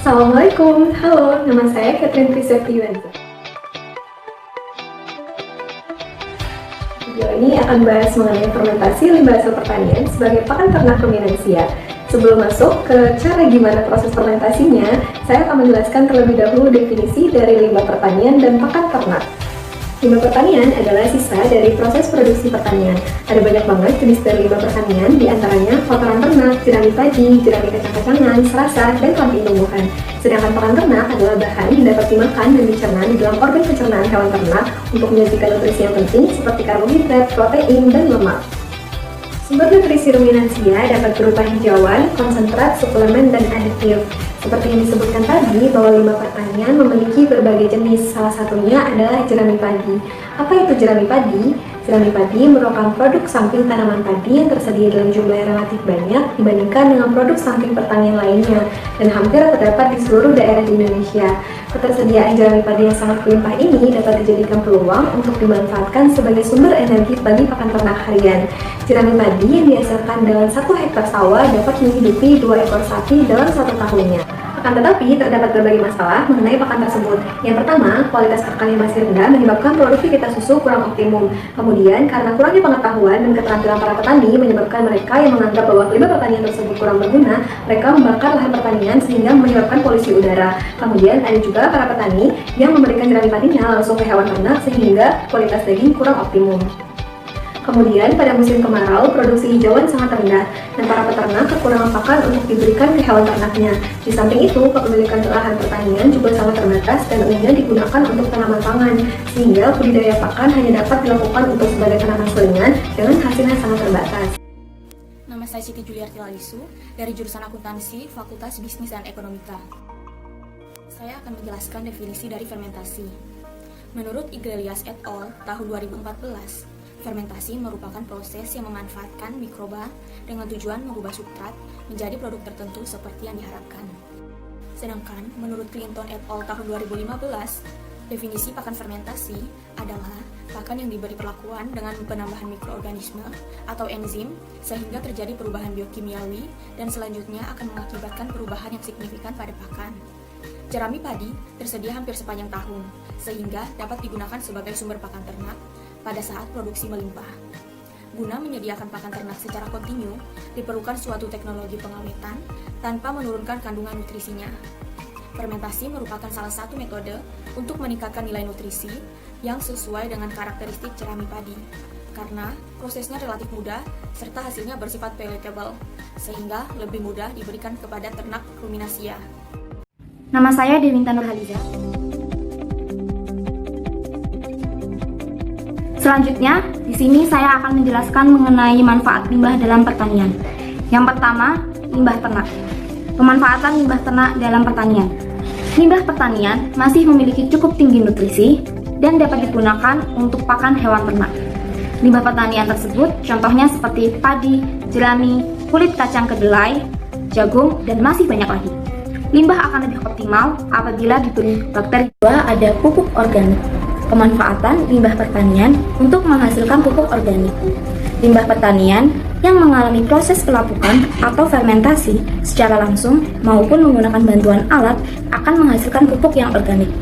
Assalamualaikum, halo, nama saya Catherine Prisetiwanza. Video ini akan bahas mengenai fermentasi limbah hasil pertanian sebagai pakan ternak ruminansia. Sebelum masuk ke cara gimana proses fermentasinya, saya akan menjelaskan terlebih dahulu definisi dari limbah pertanian dan pakan ternak. Limbah pertanian adalah sisa dari proses produksi pertanian. Ada banyak banget jenis dari limbah pertanian, diantaranya kotoran ternak, jerami padi, jerami kacang-kacangan, serasa, dan ranting tumbuhan. Sedangkan pakan ternak adalah bahan yang dapat dimakan dan dicerna di dalam organ pencernaan hewan ternak untuk menyajikan nutrisi yang penting seperti karbohidrat, protein, dan lemak. Sumber nutrisi ruminansia dapat berupa hijauan, konsentrat, suplemen, dan aditif. Seperti yang disebutkan tadi, bahwa limbah pertanian memiliki berbagai jenis, salah satunya adalah jerami padi. Apa itu jerami padi? Jerami padi merupakan produk samping tanaman padi yang tersedia dalam jumlah yang relatif banyak dibandingkan dengan produk samping pertanian lainnya, dan hampir terdapat di seluruh daerah di Indonesia. Ketersediaan jerami padi yang sangat berlimpah ini dapat dijadikan peluang untuk dimanfaatkan sebagai sumber energi bagi pakan ternak harian. Jerami padi yang dihasilkan dalam 1 hektar sawah dapat menghidupi 2 ekor sapi dalam 1 tahunnya. Akan tetapi, terdapat berbagai masalah mengenai pakan tersebut. Yang pertama, kualitas pakan yang masih rendah menyebabkan produktivitas susu kurang optimum. Kemudian, karena kurangnya pengetahuan dan keterampilan para petani menyebabkan mereka yang menganggap bahwa limbah pertanian tersebut kurang berguna, mereka membakar lahan pertanian sehingga menyebabkan polusi udara. Kemudian, ada juga para petani yang memberikan jerami padinya langsung ke hewan ternak sehingga kualitas daging kurang optimum. Kemudian, pada musim kemarau, produksi hijauan sangat rendah, dan para peternak kekurangan pakan untuk diberikan ke hewan ternaknya. Di samping itu, kepemilikan lahan pertanian juga sangat terbatas dan umumnya digunakan untuk tanaman pangan, sehingga budidaya pakan hanya dapat dilakukan untuk sebagai tanaman selingan dengan hasilnya sangat terbatas. Nama saya Siti Juliarti Lalisu, dari jurusan Akuntansi, Fakultas Bisnis dan Ekonomika. Saya akan menjelaskan definisi dari fermentasi. Menurut Iglesias et al. Tahun 2014, fermentasi merupakan proses yang memanfaatkan mikroba dengan tujuan mengubah substrat menjadi produk tertentu seperti yang diharapkan. Sedangkan menurut Clinton et al. Tahun 2015, definisi pakan fermentasi adalah pakan yang diberi perlakuan dengan penambahan mikroorganisme atau enzim sehingga terjadi perubahan biokimiawi dan selanjutnya akan mengakibatkan perubahan yang signifikan pada pakan. Jerami padi tersedia hampir sepanjang tahun, sehingga dapat digunakan sebagai sumber pakan ternak pada saat produksi melimpah. Guna menyediakan pakan ternak secara kontinu, diperlukan suatu teknologi pengawetan tanpa menurunkan kandungan nutrisinya. Fermentasi merupakan salah satu metode untuk meningkatkan nilai nutrisi yang sesuai dengan karakteristik jerami padi, karena prosesnya relatif mudah serta hasilnya bersifat palatable, sehingga lebih mudah diberikan kepada ternak ruminasia. Nama saya Dewinta Nurhaliza. Selanjutnya, di sini saya akan menjelaskan mengenai manfaat limbah dalam pertanian. Yang pertama, limbah ternak. Pemanfaatan limbah ternak dalam pertanian. Limbah pertanian masih memiliki cukup tinggi nutrisi dan dapat digunakan untuk pakan hewan ternak. Limbah pertanian tersebut contohnya seperti padi, jerami, kulit kacang kedelai, jagung, dan masih banyak lagi. Limbah akan lebih optimal apabila diberi bakteri. Kedua, ada pupuk organik. Pemanfaatan limbah pertanian untuk menghasilkan pupuk organik. Limbah pertanian yang mengalami proses pelapukan atau fermentasi secara langsung maupun menggunakan bantuan alat akan menghasilkan pupuk yang organik.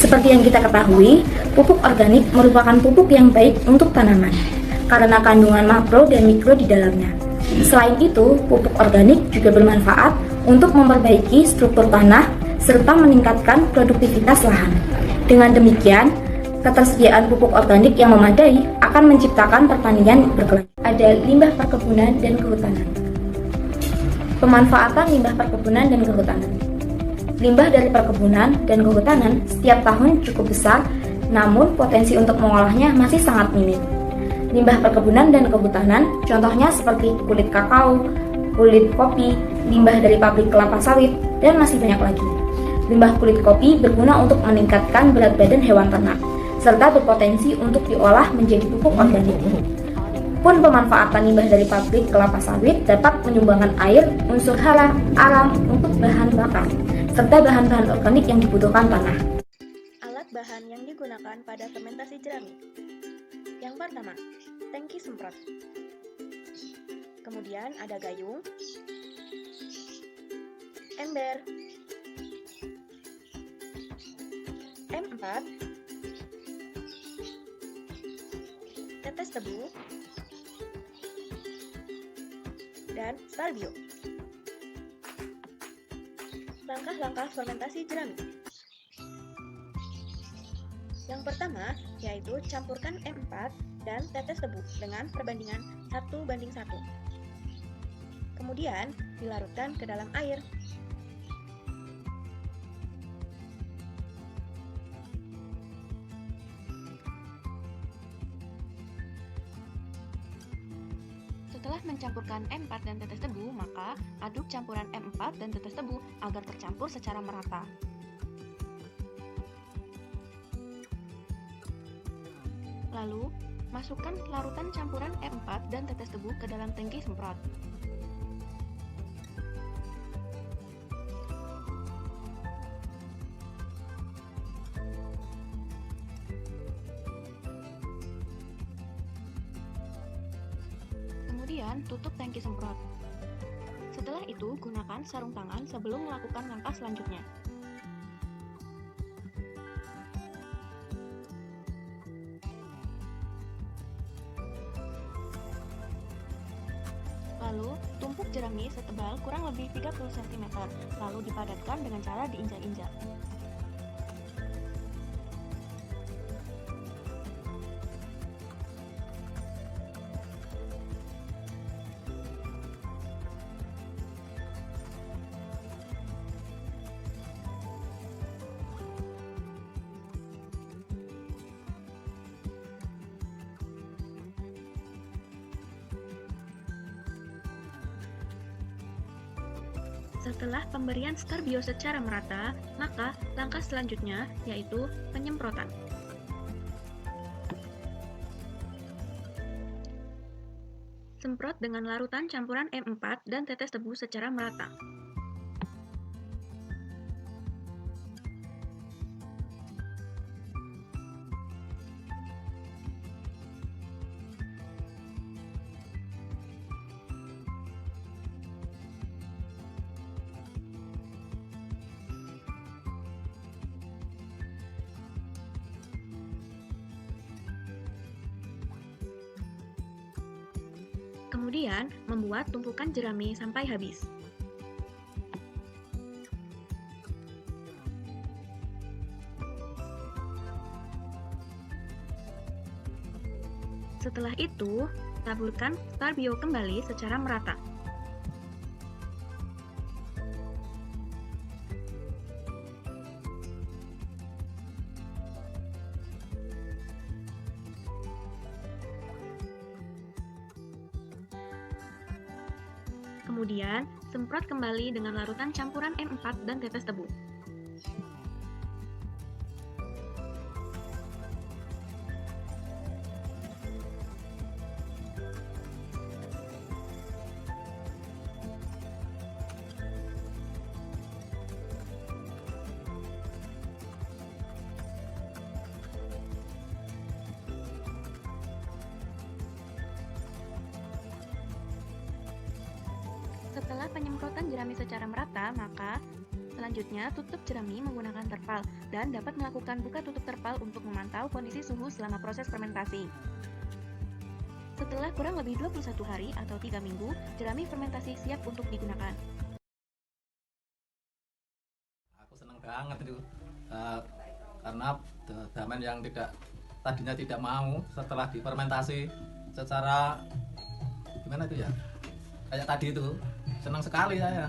Seperti yang kita ketahui, pupuk organik merupakan pupuk yang baik untuk tanaman karena kandungan makro dan mikro di dalamnya. Selain itu, pupuk organik juga bermanfaat untuk memperbaiki struktur tanah serta meningkatkan produktivitas lahan. Dengan demikian, ketersediaan pupuk organik yang memadai akan menciptakan pertanian berkelanjutan. Ada limbah perkebunan dan kehutanan. Pemanfaatan limbah perkebunan dan kehutanan. Limbah dari perkebunan dan kehutanan setiap tahun cukup besar, namun potensi untuk mengolahnya masih sangat minim. Limbah perkebunan dan kehutanan contohnya seperti kulit kakao, kulit kopi, limbah dari pabrik kelapa sawit, dan masih banyak lagi. Limbah kulit kopi berguna untuk meningkatkan berat badan hewan ternak, serta berpotensi untuk diolah menjadi pupuk organik. Pun pemanfaatan limbah dari pabrik kelapa sawit dapat menyumbangkan air, unsur hara, aram untuk bahan bakar, serta bahan-bahan organik yang dibutuhkan tanah. Alat bahan yang digunakan pada fermentasi jerami. Yang pertama, tangki semprot. Kemudian ada gayung, ember, keempat, tetes tebu, dan starbio. Langkah-langkah fermentasi jerami. Yang pertama, yaitu campurkan M4 dan tetes tebu dengan perbandingan 1:1. Kemudian, dilarutkan ke dalam air. Setelah mencampurkan M4 dan tetes tebu, maka aduk campuran M4 dan tetes tebu agar tercampur secara merata. Lalu, masukkan larutan campuran M4 dan tetes tebu ke dalam tangki semprot. Kemudian, tutup tangki semprot. Setelah itu, gunakan sarung tangan sebelum melakukan langkah selanjutnya. Lalu, tumpuk jerami setebal kurang lebih 30 cm, lalu dipadatkan dengan cara diinjak-injak. Setelah pemberian starbio secara merata, maka langkah selanjutnya yaitu penyemprotan. Semprot dengan larutan campuran M4 dan tetes tebu secara merata. Kemudian, membuat tumpukan jerami sampai habis. Setelah itu, taburkan starbio kembali secara merata. Kemudian, semprot kembali dengan larutan campuran M4 dan tetes tebu. Setelah penyemprotan jerami secara merata, maka selanjutnya tutup jerami menggunakan terpal dan dapat melakukan buka tutup terpal untuk memantau kondisi suhu selama proses fermentasi. Setelah kurang lebih 21 hari atau 3 minggu, jerami fermentasi siap untuk digunakan. Aku senang banget itu karena damen yang tadinya tidak mau setelah difermentasi secara gimana itu ya, kayak tadi itu senang sekali saya.